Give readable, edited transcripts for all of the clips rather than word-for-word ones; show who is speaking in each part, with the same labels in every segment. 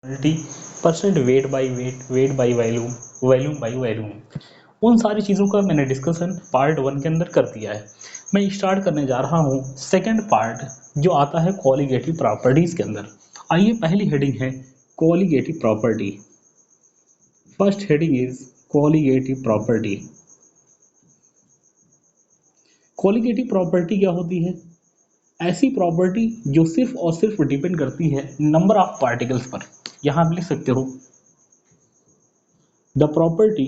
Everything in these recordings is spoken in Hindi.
Speaker 1: Quantity, percent weight by weight, weight by volume, volume by volume, उन सारी चीज़ों का मैंने डिस्कशन पार्ट 1 के अंदर कर दिया है। मैं स्टार्ट करने जा रहा हूँ सेकंड पार्ट जो आता है कॉलिगेटिव प्रॉपर्टीज के अंदर। आइए, पहली हेडिंग है colligative property. First heading is colligative property. Colligative property क्या होती है? ऐसी प्रॉपर्टी जो सिर्फ और सिर्फ डिपेंड करती है नंबर ऑफ पार्टिकल्स पर। यहां आप लिख सकते हो the property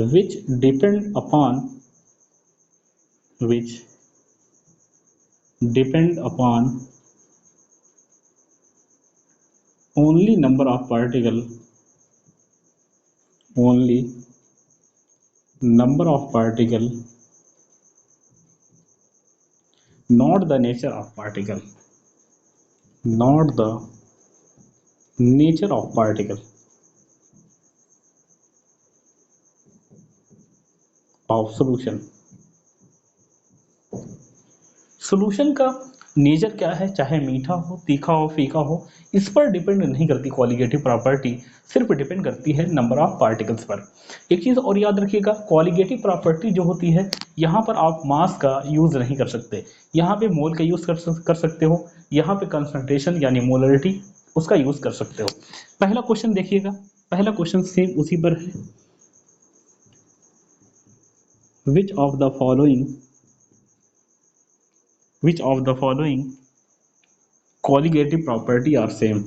Speaker 1: which depend upon only number of particle, not the nature of particle, of solution। Solution का नेचर क्या है, चाहे मीठा हो, तीखा हो, फीका हो, इस पर डिपेंड नहीं करती कॉलिगेटिव प्रॉपर्टी, सिर्फ डिपेंड करती है नंबर ऑफ पार्टिकल्स पर। एक चीज़ और याद रखिएगा, कॉलिगेटिव प्रॉपर्टी जो होती है यहाँ पर आप मास का यूज़ नहीं कर सकते, यहाँ पे मोल का यूज़ कर सकते हो, यहाँ पे कंसंट्रेशन यानी मोलरिटी उसका यूज़ कर सकते हो। पहला क्वेश्चन देखिएगा, पहला क्वेश्चन सेम उसी पर है। Which of the following colligative property are same?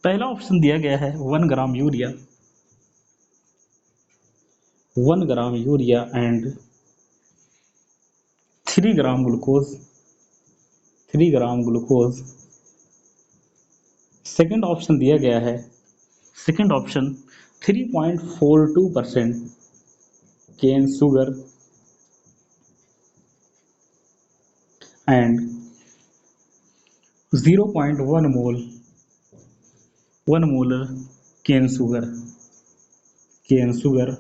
Speaker 1: पहला ऑप्शन दिया गया है 1 gram urea and 3 gram glucose. Second option दिया गया है 3.42% cane sugar and 0.1 molar cane sugar.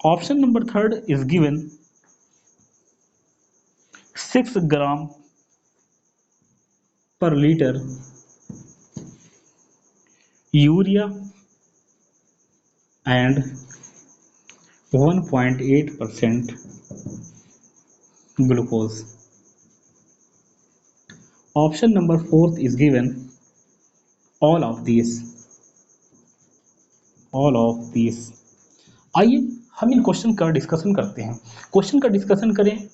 Speaker 1: Option number third is given 6 gram पर litre urea and 1.8% glucose. Option number fourth is given all of this. आइए हम इन क्वेश्चन का डिस्कशन करते हैं। क्वेश्चन का डिस्कशन करें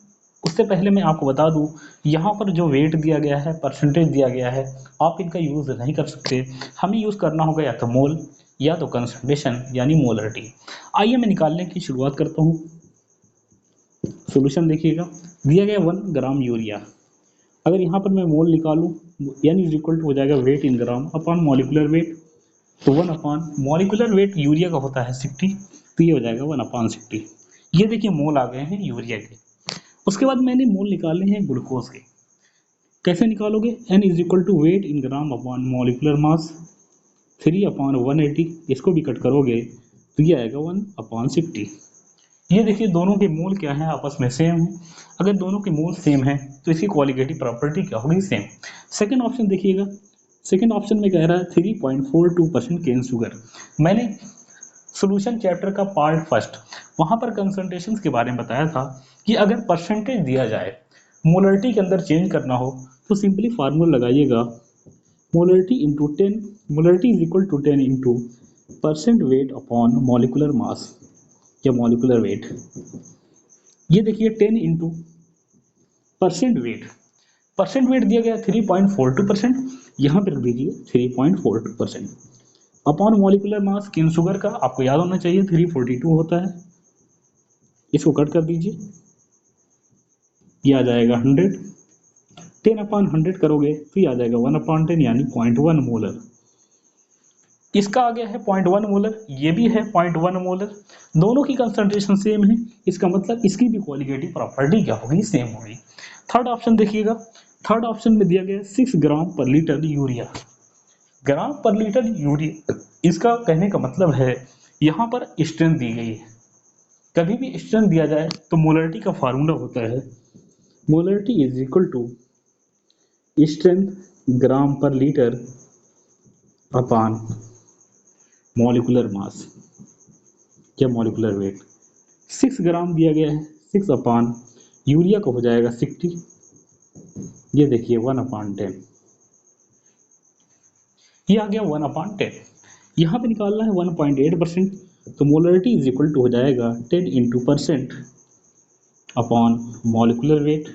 Speaker 1: उससे पहले मैं आपको बता दूं, यहाँ पर जो वेट दिया गया है, परसेंटेज दिया गया है, आप इनका यूज़ नहीं कर सकते। हमें यूज़ करना होगा या तो मोल या तो कंसंट्रेशन यानी मोलरिटी। आइए मैं निकालने की शुरुआत करता हूँ। सॉल्यूशन देखिएगा, दिया गया 1 ग्राम यूरिया। अगर यहाँ पर मैं मोल निकालूँ यानी इज इक्वल टू हो जाएगा wait in gram upon molecular weight, तो 1 अपॉन मॉलिकुलर वेट यूरिया का होता है 60, तो ये हो जाएगा 1 अपॉन 60। ये देखिए मोल आ गए हैं यूरिया के। उसके बाद मैंने मोल निकाले हैं ग्लूकोज के। कैसे निकालोगे? n is equal to weight in gram upon molecular mass 3 upon 180, इसको भी कट करोगे तो ये आएगा 1 अपॉन 60। ये देखिए दोनों के मोल क्या है, आपस में सेम है। अगर दोनों के मोल सेम है तो इसकी कॉलिगेटिव प्रॉपर्टी क्या होगी? सेम। सेकंड ऑप्शन देखिएगा, सेकंड ऑप्शन में कह रहा है 3.42% केन शुगर। मैंने सॉल्यूशन चैप्टर का पार्ट फर्स्ट वहां पर कंसंट्रेशंस के बारे में बताया था कि अगर परसेंटेज दिया जाए, मोलरिटी के अंदर चेंज करना हो तो सिंपली फार्मूला लगाइएगा, molarity into 10, molarity is equal to 10 into percent weight upon molecular mass या मॉलिकुलर वेट। ये देखिए 10 इंटू परसेंट वेट दिया गया 3.42%, यहाँ पर रख दीजिए 3.42% upon molecular mass cane sugar का आपको याद होना चाहिए 342 होता है, इसको कट कर दीजिए, ये आ जाएगा 100। 10 अपॉन 100 करोगे तो ये आ जाएगा 1 अपॉन 10 यानी 0.1 मोलर। इसका आ गया है 0.1 मोलर, ये भी है 0.1 मोलर, दोनों की कंसंट्रेशन सेम है, इसका मतलब इसकी भी कॉलिगेटिव प्रॉपर्टी क्या होगी? सेम होगी। थर्ड ऑप्शन देखिएगा, थर्ड ऑप्शन में दिया गया है 6 ग्राम पर लीटर यूरिया। ग्राम पर लीटर यूरिया, इसका कहने का मतलब है यहाँ पर स्ट्रेंथ दी गई है। कभी भी स्ट्रेंथ दिया जाए तो मोलरिटी का फार्मूला होता है molarity is equal to strength gram पर लीटर अपान मॉलिक्यूलर मास या मॉलिक्यूलर वेट। 6 ग्राम दिया गया है, 6 अपान यूरिया का हो जाएगा 60, ये देखिए 1/10, ये आ गया 1/10। यहाँ पे निकालना है 1.8%, तो मोलरिटी इज इक्वल टू हो जाएगा 10 into percent upon molecular weight.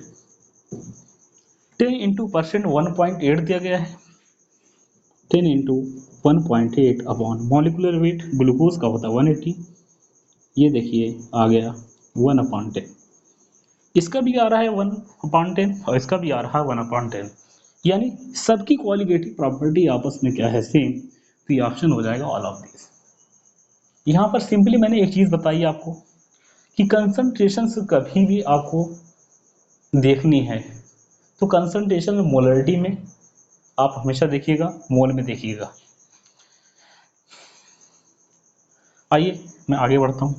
Speaker 1: 10 into percent 1.8 दिया गया है, 10 into 1.8 upon molecular weight, glucose का होता है 180, ये देखिए आ गया 1/10। इसका भी आ रहा है 1/10 और इसका भी आ रहा है 1/10, यानी सबकी क्वालिटेटिव प्रॉपर्टी आपस में क्या है, सेम। तो ये ऑप्शन हो जाएगा ऑल ऑफ दिस। यहाँ पर सिंपली मैंने एक चीज़ बताई आपको कि कंसंट्रेशन से कभी भी आपको देखनी है तो कंसंट्रेशन में मोलरिटी में आप हमेशा देखिएगा, मोल में देखिएगा। आइए मैं आगे बढ़ता हूँ।